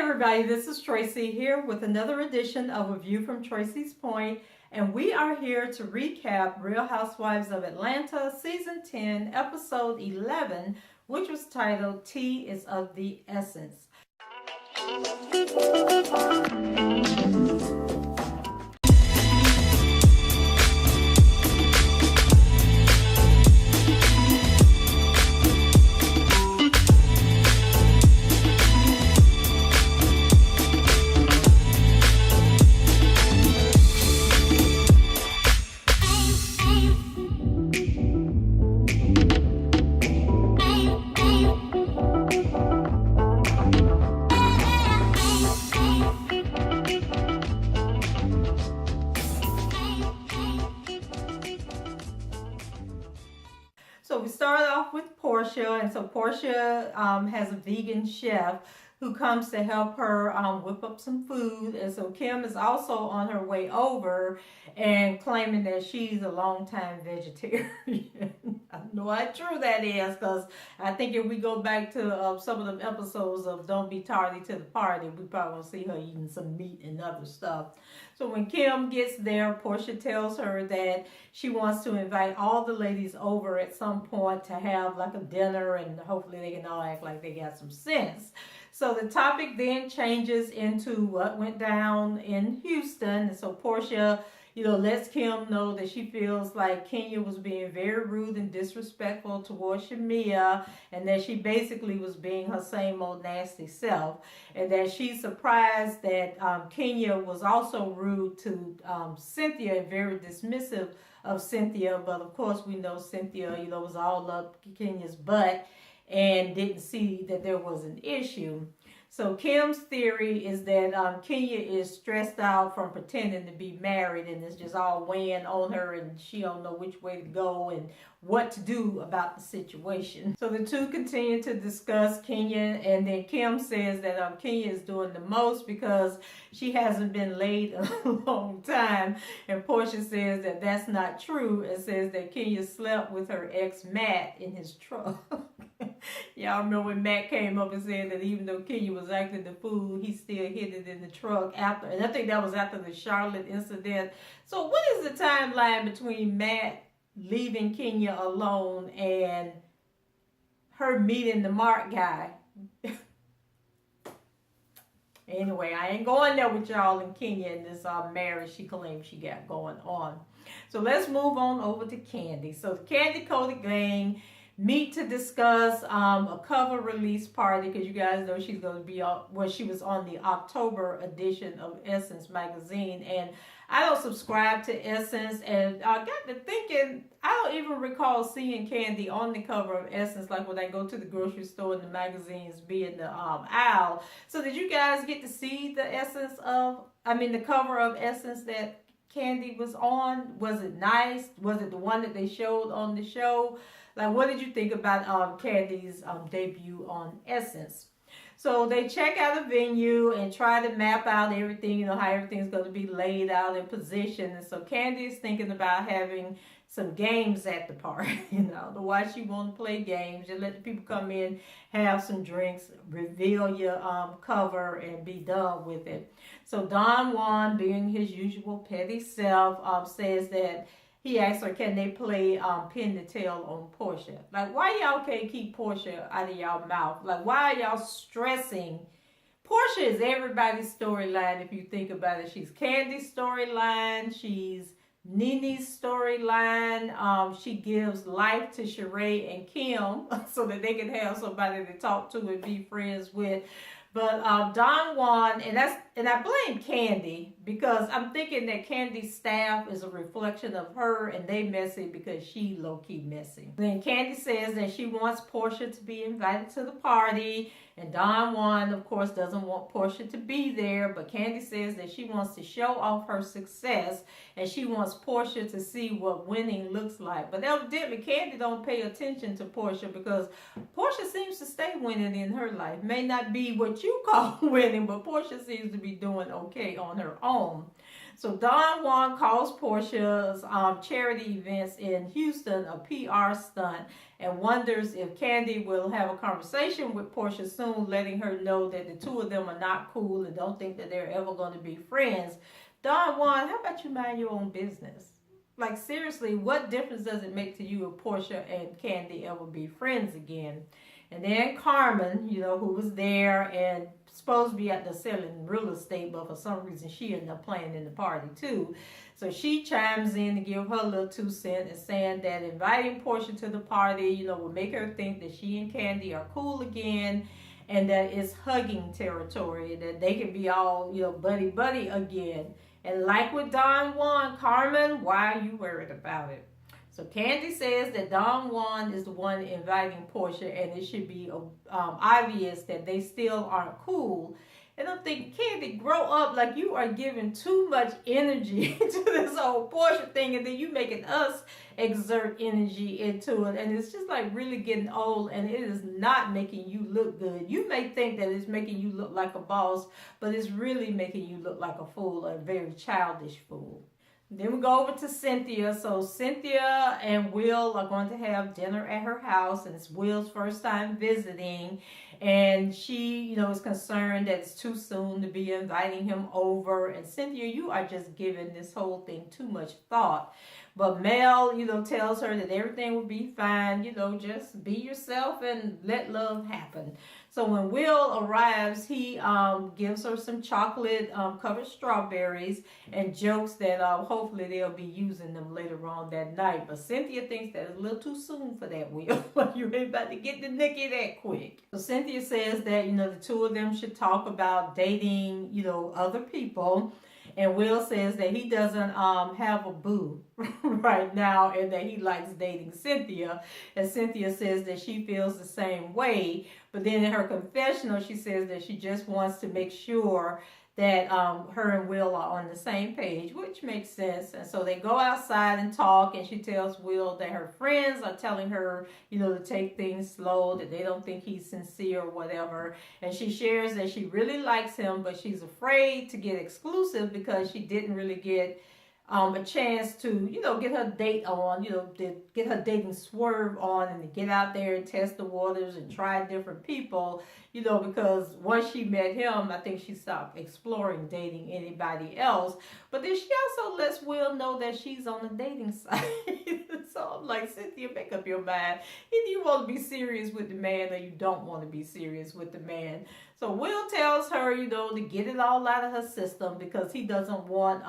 everybody, this is Tracy here with another edition of A View from Tracy's Point, and we are here to recap Real Housewives of Atlanta Season 10, Episode 11, which was titled Tea is of the Essence. So we started off with Porsha, and so Porsha has a vegan chef who comes to help her whip up some food, and so Kim is also on her way over and claiming that she's a longtime vegetarian. I don't know how true that is, because I think if we go back to some of the episodes of Don't Be Tardy to the Party, we probably will see her eating some meat and other stuff. So when Kim gets there, Porsha tells her that she wants to invite all the ladies over at some point to have like a dinner, and hopefully they can all act like they got some sense. So the topic then changes into what went down in Houston. And so Porsha, lets Kim know that she feels like Kenya was being very rude and disrespectful towards Shamia, and that she basically was being her same old nasty self, and that she's surprised that Kenya was also rude to Cynthia and very dismissive of Cynthia. But of course we know Cynthia, was all up Kenya's butt and didn't see that there was an issue. So Kim's theory is that Kenya is stressed out from pretending to be married, and it's just all weighing on her, and she don't know which way to go and what to do about the situation. So the two continue to discuss Kenya, and then Kim says that Kenya is doing the most because she hasn't been laid in a long time, and Porsha says that that's not true, and says that Kenya slept with her ex Matt in his truck. Y'all remember when Matt came up and said that even though Kenya was acting the fool, he still hid it in the truck after, and I think that was after the Charlotte incident. So what is the timeline between Matt leaving Kenya alone and her meeting the Mark guy? Anyway, I ain't going there with y'all in Kenya and this marriage she claims she got going on. So let's move on over to Kandi. So the Kandi Koated gang meet to discuss a cover release party, because you guys know she's going to be on, well, she was on the October edition of Essence magazine, and I don't subscribe to Essence, and I got to thinking, I don't even recall seeing Kandi on the cover of Essence, like when I go to the grocery store and the magazines be in the aisle. So did you guys get to see the the cover of Essence that Kandi was on? Was it nice? Was it the one that they showed on the show? Like, what did you think about Kandi's debut on Essence? So they check out a venue and try to map out everything, how everything's going to be laid out in position. And so Kandi is thinking about having some games at the party, why she want to play games. Just let the people come in, have some drinks, reveal your cover, and be done with it. So Don Juan, being his usual petty self, says that he asked her, can they play pin the tail on Porsha? Like, why y'all can't keep Porsha out of y'all mouth? Like, why are y'all stressing? Porsha is everybody's storyline if you think about it. She's Kandi's storyline. She's Nene's storyline. She gives life to Sheree and Kim so that they can have somebody to talk to and be friends with. But Don Juan, and I blame Kandi, because I'm thinking that Kandi's staff is a reflection of her, and they messy because she low-key messy. Then Kandi says that she wants Porsha to be invited to the party, and Don Juan, of course, doesn't want Porsha to be there, but Kandi says that she wants to show off her success, and she wants Porsha to see what winning looks like. But evidently, Kandi don't pay attention to Porsha, because Porsha seems to stay winning in her life. May not be what you call winning, but Porsha seems to be doing okay on her own. So Don Juan calls Porsha's charity events in Houston a PR stunt and wonders if Kandi will have a conversation with Porsha soon, letting her know that the two of them are not cool and don't think that they're ever going to be friends. Don Juan, how about you mind your own business? Like, seriously, what difference does it make to you if Porsha and Kandi ever be friends again? And then Carmen, who was there and supposed to be out there selling real estate, but for some reason she ended up playing in the party too. So she chimes in to give her little 2 cents and saying that inviting Porsha to the party, will make her think that she and Kandi are cool again, and that it's hugging territory, that they can be all, buddy again. And like with Don Juan, Carmen, why are you worried about it? So Kandi says that Don Juan is the one inviting Porsha, and it should be obvious that they still aren't cool. And I'm thinking, Kandi, grow up. Like, you are giving too much energy to this whole Porsha thing, and then you making us exert energy into it. And it's just like really getting old, and it is not making you look good. You may think that it's making you look like a boss, but it's really making you look like a fool, a very childish fool. Then we go over to Cynthia. So Cynthia and Will are going to have dinner at her house, and it's Will's first time visiting. And she, is concerned that it's too soon to be inviting him over. And Cynthia, you are just giving this whole thing too much thought. But Mel, tells her that everything will be fine. Just be yourself and let love happen. So when Will arrives, he gives her some chocolate covered strawberries and jokes that hopefully they'll be using them later on that night. But Cynthia thinks that it's a little too soon for that, Will. You ain't about to get the Nikki that quick. So Cynthia says that, the two of them should talk about dating, other people. And Will says that he doesn't have a boo right now, and that he likes dating Cynthia. And Cynthia says that she feels the same way. But then in her confessional, she says that she just wants to make sure that her and Will are on the same page, which makes sense. And so they go outside and talk, and she tells Will that her friends are telling her, to take things slow, that they don't think he's sincere or whatever. And she shares that she really likes him, but she's afraid to get exclusive because she didn't really get a chance to, get her date on, to get her dating swerve on, and to get out there and test the waters and try different people, because once she met him, I think she stopped exploring dating anybody else. But then she also lets Will know that she's on the dating site. So I'm like, Cynthia, make up your mind. Either you want to be serious with the man or you don't want to be serious with the man. So Will tells her, to get it all out of her system because he doesn't want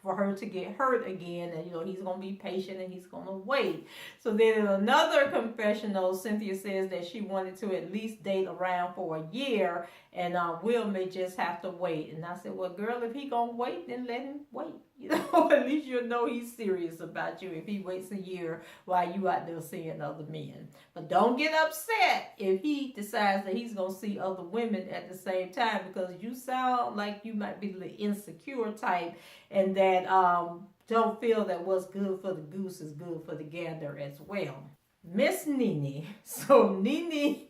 for her to get hurt again. And, he's going to be patient and he's going to wait. So then in another confessional, Cynthia says that she wanted to at least date around for a year, and Will may just have to wait. And I said, well, girl, if he going to wait, then let him wait. At least you'll know he's serious about you if he waits a year while you out there seeing other men. But don't get upset if he decides that he's going to see other women at the same time, because you sound like you might be the insecure type, and that don't feel that what's good for the goose is good for the gander as well. Miss Nene. So Nene,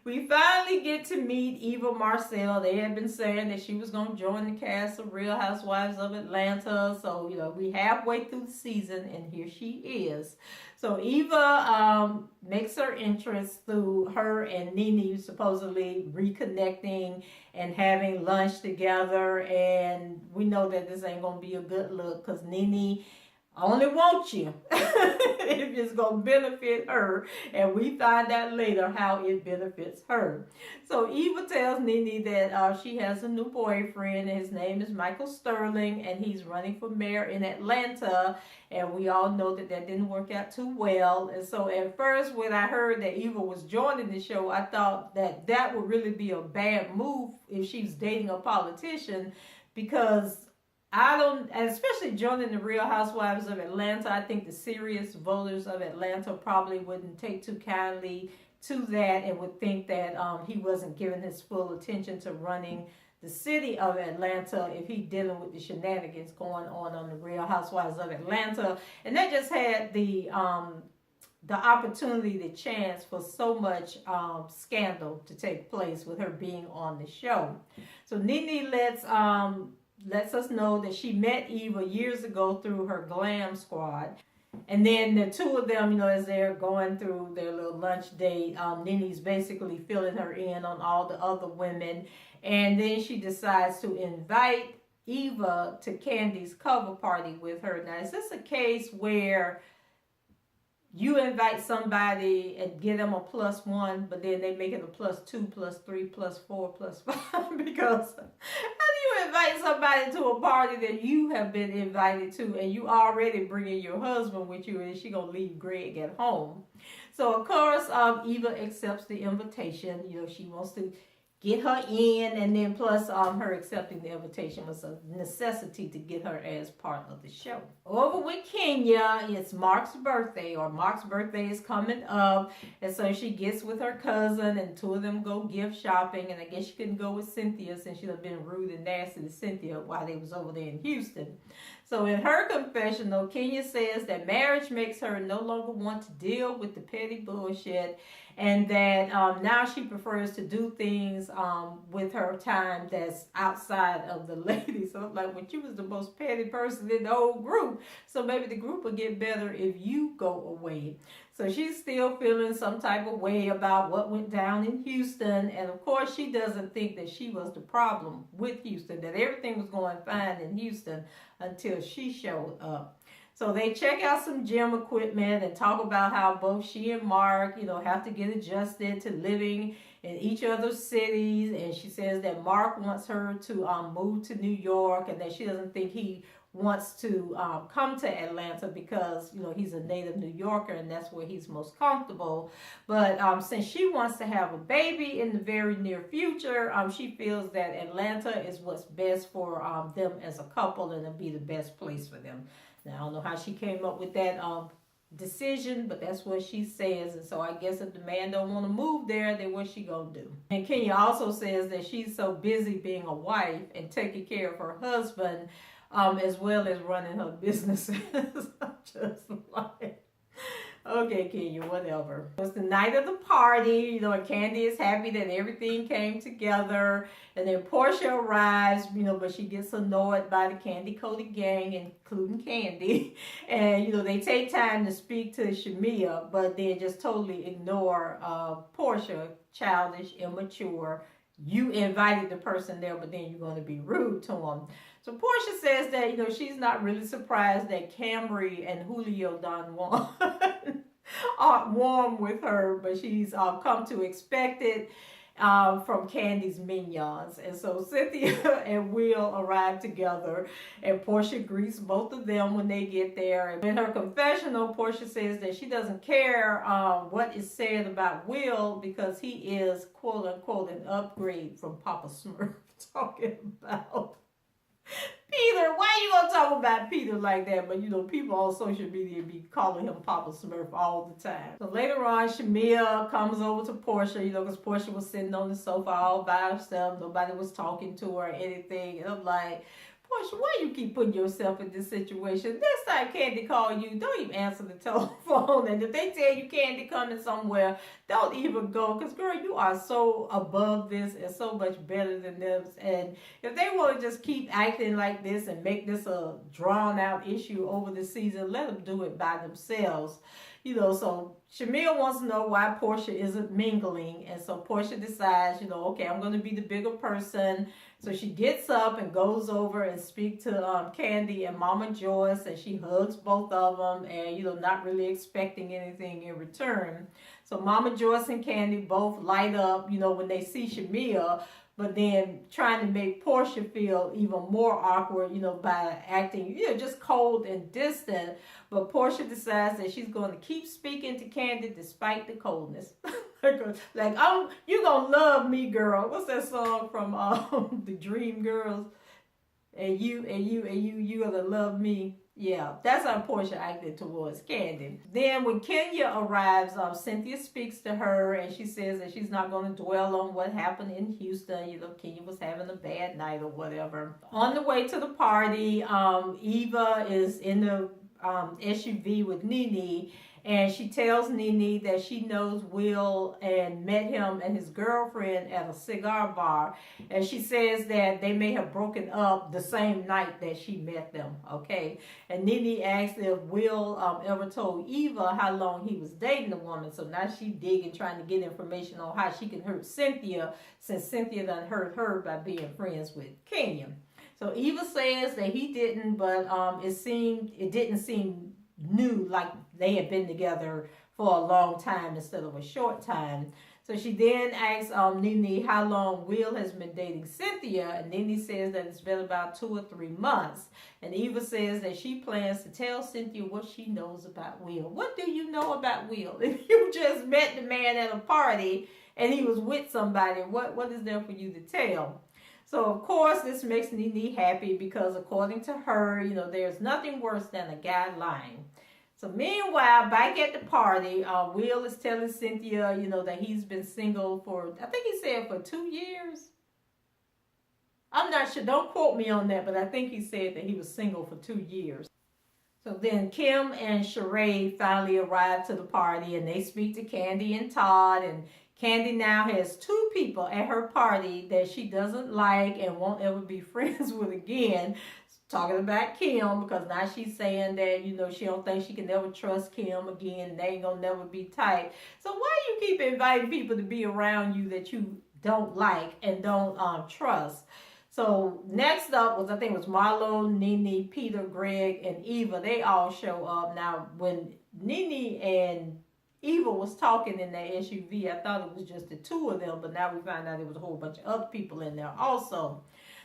we finally get to meet Eva Marcille. They had been saying that she was going to join the cast of Real Housewives of Atlanta. So, we halfway through the season, and here she is. So Eva makes her entrance through her and Nene supposedly reconnecting and having lunch together. And we know that this ain't going to be a good look, because Nene only wants you if it's going to benefit her. And we find out later how it benefits her. So Eva tells Nene that she has a new boyfriend, and his name is Michael Sterling, and he's running for mayor in Atlanta. And we all know that that didn't work out too well. And so at first, when I heard that Eva was joining the show, I thought that that would really be a bad move if she's dating a politician, because especially joining the Real Housewives of Atlanta, I think the serious voters of Atlanta probably wouldn't take too kindly to that, and would think that he wasn't giving his full attention to running the city of Atlanta if he dealing with the shenanigans going on the Real Housewives of Atlanta. And that just had the opportunity, the chance for so much scandal to take place with her being on the show. So Nene lets lets us know that she met Eva years ago through her glam squad. And then the two of them, as they're going through their little lunch date, Nene's basically filling her in on all the other women. And then she decides to invite Eva to Kandi's cover party with her. Now, is this a case where you invite somebody and give them a +1, but then they make it a +2, +3, +4, +5? Because how do you invite somebody to a party that you have been invited to and you already bringing your husband with you, and she gonna leave Greg at home? So of course, Eva accepts the invitation. She wants to get her in, and then plus her accepting the invitation was a necessity to get her as part of the show. Over with Kenya, it's Mark's birthday, or Mark's birthday is coming up, and so she gets with her cousin, and two of them go gift shopping, and I guess she couldn't go with Cynthia since she'd have been rude and nasty to Cynthia while they was over there in Houston. So in her confessional, Kenya says that marriage makes her no longer want to deal with the petty bullshit, and that now she prefers to do things with her time that's outside of the ladies. So I'm like, well, you was the most petty person in the whole group, so maybe the group will get better if you go away. So she's still feeling some type of way about what went down in Houston, and of course she doesn't think that she was the problem with Houston, that everything was going fine in Houston until she showed up. So they check out some gym equipment and talk about how both she and Mark, have to get adjusted to living in each other's cities. And she says that Mark wants her to move to New York, and that she doesn't think he wants to come to Atlanta because, he's a native New Yorker and that's where he's most comfortable. But since she wants to have a baby in the very near future, she feels that Atlanta is what's best for them as a couple, and it'll be the best place for them. Now, I don't know how she came up with that decision, but that's what she says. And so I guess if the man don't want to move there, then what's she gonna do? And Kenya also says that she's so busy being a wife and taking care of her husband, as well as running her businesses. I'm just like, okay, Kenya, whatever. It's the night of the party, and Kandi is happy that everything came together. And then Porsha arrives, but she gets annoyed by the Kandi Koated gang, including Kandi. And, they take time to speak to Shamia, but then just totally ignore Porsha, childish, immature. You invited the person there, but then you're going to be rude to him. So Porsha says that, she's not really surprised that Camry and Julio Don Juan aren't warm with her, but she's come to expect it from Kandi's minions. And so Cynthia and Will arrive together, and Porsha greets both of them when they get there. And in her confessional, Porsha says that she doesn't care what is said about Will because he is, quote unquote, an upgrade from Papa Smurf. Talking about Peter. Why you gonna talk about Peter like that? But people on social media be calling him Papa Smurf all the time. So later on, Shamia comes over to Porsha, because Porsha was sitting on the sofa all by herself. Nobody was talking to her or anything. And I'm like, Porsha, why you keep putting yourself in this situation? Next time Kandi call you, don't even answer the telephone. And if they tell you Kandi coming somewhere, don't even go. Because, girl, you are so above this and so much better than them. And if they want to just keep acting like this and make this a drawn-out issue over the season, let them do it by themselves. So Shamia wants to know why Porsha isn't mingling. And so Porsha decides, okay, I'm going to be the bigger person. So she gets up and goes over and speaks to Kandi and Mama Joyce, and she hugs both of them and, not really expecting anything in return. So Mama Joyce and Kandi both light up, when they see Shamia, but then trying to make Porsha feel even more awkward, by acting, just cold and distant. But Porsha decides that she's going to keep speaking to Kandi despite the coldness. Like, you gonna love me, girl. What's that song from the Dream Girls? And you gonna love me. Yeah, that's how Porsha acted towards Kandi. Then when Kenya arrives, Cynthia speaks to her, and she says that she's not going to dwell on what happened in Houston. Kenya was having a bad night or whatever. On the way to the party, Eva is in the SUV with Nene, And she tells Nene that she knows Will and met him and his girlfriend at a cigar bar. And she says that they may have broken up the same night that she met them, okay? And Nene asks if Will ever told Eva how long he was dating the woman. So now she digging, trying to get information on how she can hurt Cynthia, since Cynthia done hurt her by being friends with Kenyon. So Eva says that he didn't, but it didn't seem new, like they had been together for a long time instead of a short time. So she then asks Nene how long Will has been dating Cynthia, and Nene says that it's been about 2 or 3 months. And Eva says that she plans to tell Cynthia what she knows about Will. What do you know about Will? If you just met the man at a party and he was with somebody, what is there for you to tell? So, of course, this makes Nene happy because, according to her, there's nothing worse than a guy lying. So, meanwhile, back at the party, Will is telling Cynthia, that he's been single for, I think he said for 2 years. I'm not sure. Don't quote me on that, but I think he said that he was single for 2 years. So then Kim and Sheree finally arrive to the party, and they speak to Kandi and Todd, and Kandi now has 2 people at her party that she doesn't like and won't ever be friends with again. Talking about Kim, because now she's saying that, she don't think she can never trust Kim again, and they ain't gonna never be tight. So why do you keep inviting people to be around you that you don't like and don't trust? So next up was, I think it was Marlo, Nene, Peter, Greg, and Eva. They all show up. Now, when Nene and Eva was talking in that SUV, I thought it was just the 2 of them, but now we find out there was a whole bunch of other people in there also.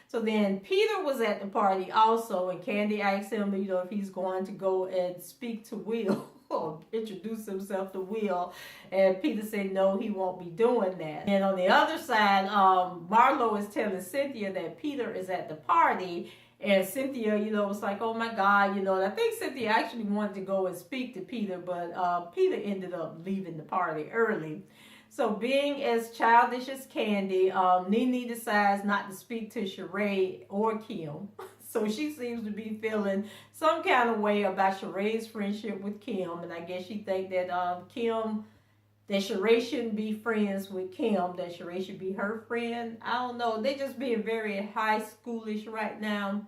So then Peter was at the party also, and Kandi asked him, if he's going to go and speak to Will or introduce himself to Will. And Peter said, no, he won't be doing that. And on the other side, Marlo is telling Cynthia that Peter is at the party. And Cynthia, was like, oh my God, and I think Cynthia actually wanted to go and speak to Peter, but Peter ended up leaving the party early. So being as childish as Kandi, Nene decides not to speak to Sheree or Kim. So she seems to be feeling some kind of way about Sheree's friendship with Kim. And I guess she thinks that that Sheree shouldn't be friends with Kim, that Sheree should be her friend. I don't know. They're just being very high schoolish right now.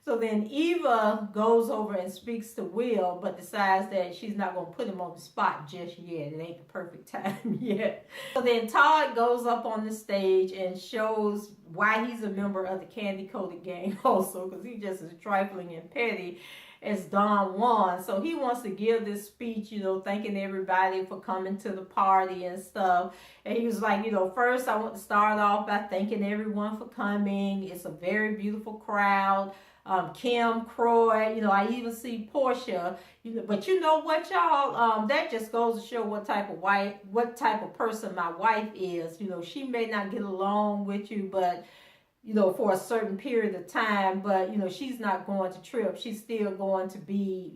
So then Eva goes over and speaks to Will, but decides that she's not going to put him on the spot just yet. It ain't the perfect time yet. So then Todd goes up on the stage and shows why he's a member of the Kandi Koated gang also, because he's just as trifling and petty as Don Juan. So he wants to give this speech, thanking everybody for coming to the party and stuff. And he was like, first I want to start off by thanking everyone for coming. It's a very beautiful crowd. Kim, Croy, I even see Porsha, but you know what, y'all, that just goes to show what type of person my wife is. She may not get along with you, but for a certain period of time, but she's not going to trip. She's still going to be,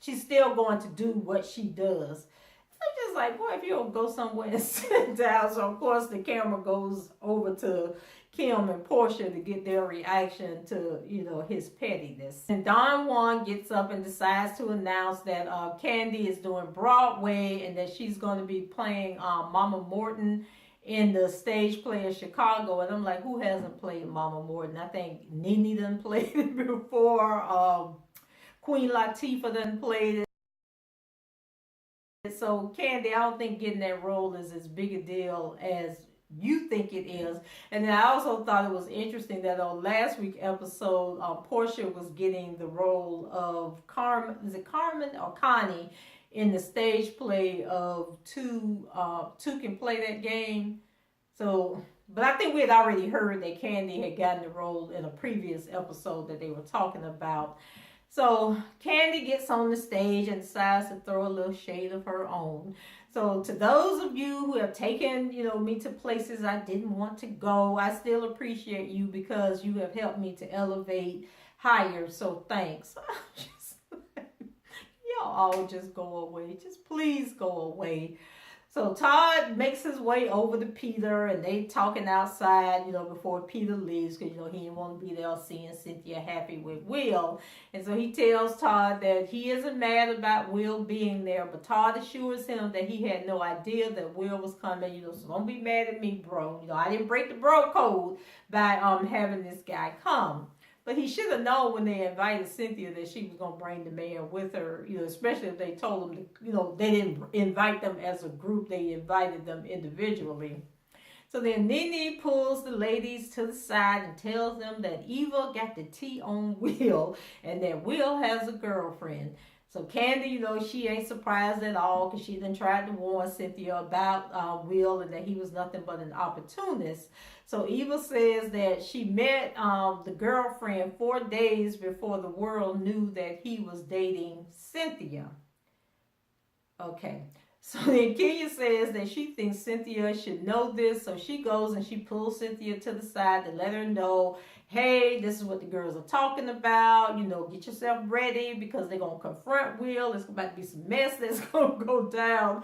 she's still going to do what she does. I'm just like, boy, if you don't go somewhere and sit down. So of course the camera goes over to Kim and Porsha to get their reaction to, his pettiness. And Don Juan gets up and decides to announce that Kandi is doing Broadway and that she's going to be playing Mama Morton in the stage play in Chicago. And I'm like, who hasn't played Mama Morton? I think Nene done played it before. Queen Latifah done played it. So Kandi, I don't think getting that role is as big a deal as you think it is. And then I also thought it was interesting that on last week's episode, Porsha was getting the role of Carmen, is it Carmen or Connie, in the stage play of Two Can Play That Game. So, but I think we had already heard that Kandi had gotten the role in a previous episode that they were talking about. So Kandi gets on the stage and decides to throw a little shade of her own. So to those of you who have taken, me to places I didn't want to go, I still appreciate you because you have helped me to elevate higher. So thanks. Y'all all just go away. Just please go away. So Todd makes his way over to Peter, and they talking outside, before Peter leaves, because, he didn't want to be there seeing Cynthia happy with Will. And so he tells Todd that he isn't mad about Will being there, but Todd assures him that he had no idea that Will was coming, so don't be mad at me, bro. I didn't break the bro code by having this guy come. But he should have known when they invited Cynthia that she was going to bring the man with her, especially if they told him, they didn't invite them as a group. They invited them individually. So then Nene pulls the ladies to the side and tells them that Eva got the tea on Will and that Will has a girlfriend. So Kandi, she ain't surprised at all because she done tried to warn Cynthia about Will and that he was nothing but an opportunist. So Eva says that she met the girlfriend 4 days before the world knew that he was dating Cynthia. Okay. So then Kenya says that she thinks Cynthia should know this. So she goes and she pulls Cynthia to the side to let her know, hey, this is what the girls are talking about. Get yourself ready because they're going to confront Will. It's about to be some mess that's going to go down.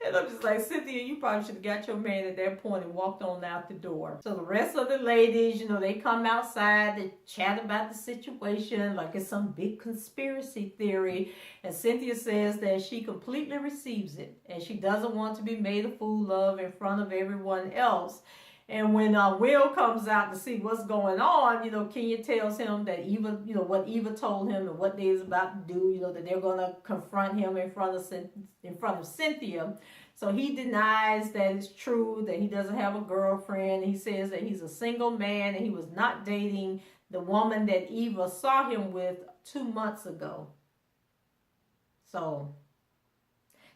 And I'm just like, Cynthia, you probably should have got your man at that point and walked on out the door. So the rest of the ladies, they come outside to chat about the situation like it's some big conspiracy theory. And Cynthia says that she completely receives it. And she doesn't want to be made a fool of in front of everyone else. And when Will comes out to see what's going on, Kenya tells him that Eva, what Eva told him and what they is about to do, that they're going to confront him in front of Cynthia. So he denies that it's true, that he doesn't have a girlfriend. He says that he's a single man and he was not dating the woman that Eva saw him with 2 months ago. So,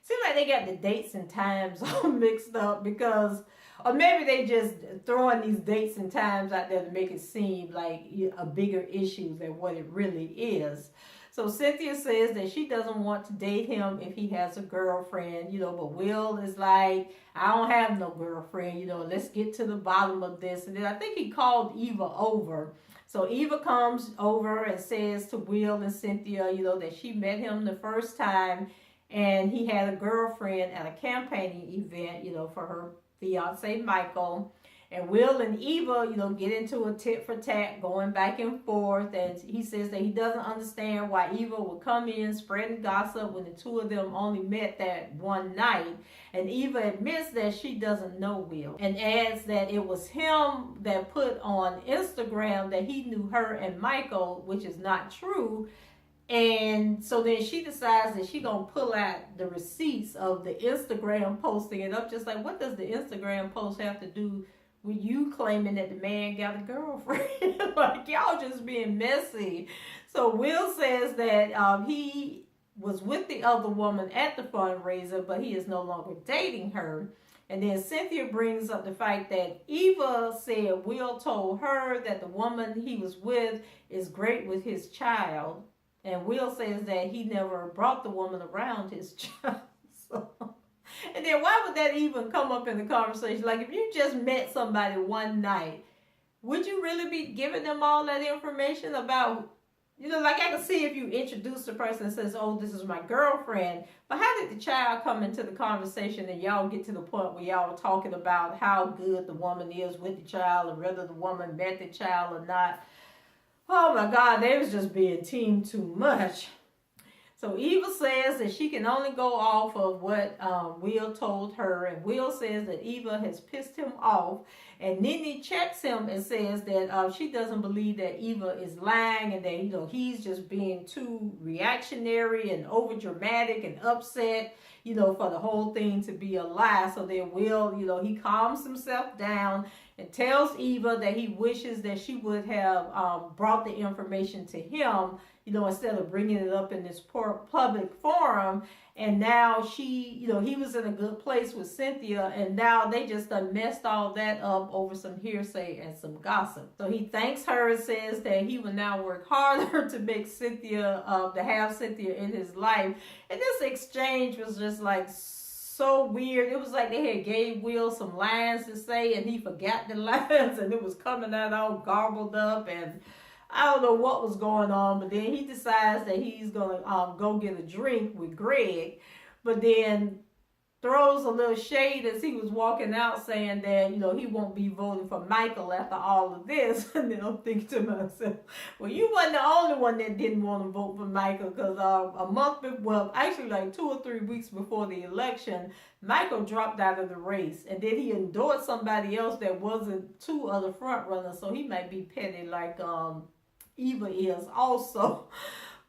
seems like they got the dates and times all mixed up because... Or maybe they just throwing these dates and times out there to make it seem like a bigger issue than what it really is. So Cynthia says that she doesn't want to date him if he has a girlfriend, but Will is like, I don't have no girlfriend, let's get to the bottom of this. And then I think he called Eva over. So Eva comes over and says to Will and Cynthia, that she met him the first time and he had a girlfriend at a campaigning event, for her fiance Michael. And Will and Eva, get into a tit for tat, going back and forth. And he says that he doesn't understand why Eva would come in spreading gossip when the two of them only met that one night. And Eva admits that she doesn't know Will and adds that it was him that put on Instagram that he knew her and Michael, which is not true. And so then she decides that she's going to pull out the receipts of the Instagram posting. And I'm just like, what does the Instagram post have to do with you claiming that the man got a girlfriend? Like, y'all just being messy. So Will says that he was with the other woman at the fundraiser, but he is no longer dating her. And then Cynthia brings up the fact that Eva said Will told her that the woman he was with is great with his child. And Will says that he never brought the woman around his child. So, and then why would that even come up in the conversation? Like, if you just met somebody one night, would you really be giving them all that information about, like I can see if you introduce the person and says, oh, this is my girlfriend. But how did the child come into the conversation and y'all get to the point where y'all were talking about how good the woman is with the child and whether the woman met the child or not? Oh my God, they was just being teamed too much. So Eva says that she can only go off of what Will told her. And Will says that Eva has pissed him off. And Nene checks him and says that she doesn't believe that Eva is lying and that, he's just being too reactionary and over dramatic and upset, for the whole thing to be a lie. So then Will, he calms himself down and tells Eva that he wishes that she would have brought the information to him, instead of bringing it up in this public forum. And now he was in a good place with Cynthia, and now they just done messed all that up over some hearsay and some gossip. So he thanks her and says that he will now work harder to make Cynthia, to have Cynthia in his life. And this exchange was just like so weird. It was like they had gave Will some lines to say and he forgot the lines and it was coming out all garbled up, and I don't know what was going on. But then he decides that he's going to go get a drink with Greg. But then throws a little shade as he was walking out, saying that, you know, he won't be voting for Michael after all of this. And then I'm thinking to myself, well, you wasn't the only one that didn't want to vote for Michael, because a month, well, actually like 2 or 3 weeks before the election, Michael dropped out of the race, and then he endorsed somebody else that wasn't 2 other front runners, so he might be petty like Eva is also.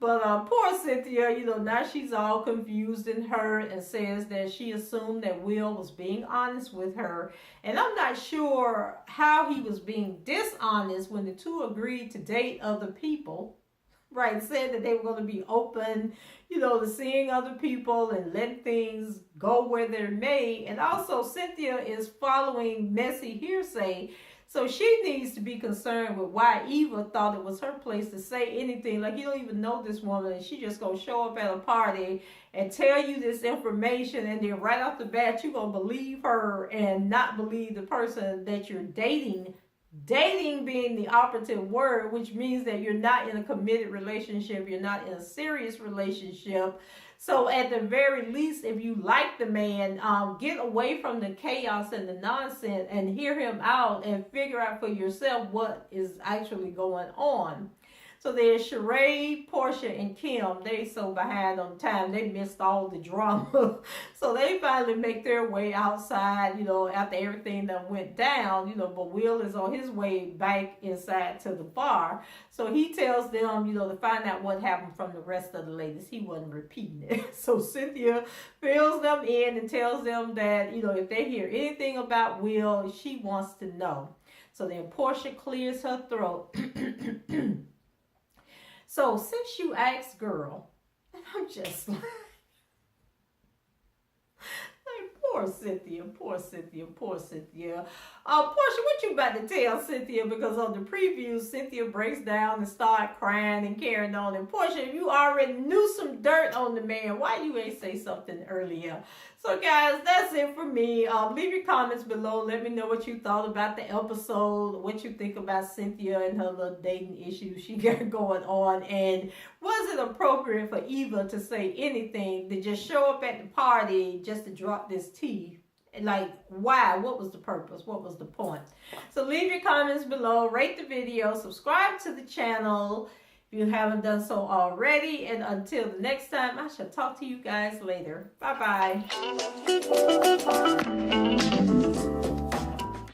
But poor Cynthia, you know, now she's all confused and hurt, and says that she assumed that Will was being honest with her. And I'm not sure how he was being dishonest when the two agreed to date other people. Right, said that they were going to be open, you know, to seeing other people and letting things go where they're made. And also Cynthia is following messy hearsay. So she needs to be concerned with why Eva thought it was her place to say anything. Like, you don't even know this woman, and she just gonna show up at a party and tell you this information, and then right off the bat you're gonna believe her and not believe the person that you're dating. Dating being the operative word, which means that you're not in a committed relationship, you're not in a serious relationship. So at the very least, if you like the man, get away from the chaos and the nonsense and hear him out and figure out for yourself what is actually going on. So there's Sheree, Porsha, and Kim. They so behind on time. They missed all the drama. So they finally make their way outside, you know, after everything that went down, you know, but Will is on his way back inside to the bar. So he tells them, you know, to find out what happened from the rest of the ladies. He wasn't repeating it. So Cynthia fills them in and tells them that, you know, if they hear anything about Will, she wants to know. So then Porsha clears her throat. So since you asked, girl, and I'm just like, poor Cynthia, poor Cynthia, poor Cynthia. Porsha, what you about to tell Cynthia? Because on the preview, Cynthia breaks down and start crying and carrying on. And Porsha, if you already knew some dirt on the man, why you ain't say something earlier? So guys, that's it for me. Leave your comments below. Let me know what you thought about the episode, what you think about Cynthia and her little dating issues she got going on, and was it appropriate for Eva to say anything, to just show up at the party just to drop this tea? Like, why? What was the purpose? What was the point? So leave your comments below, rate the video, subscribe to the channel if you haven't done so already, and until the next time, I shall talk to you guys later. Bye bye.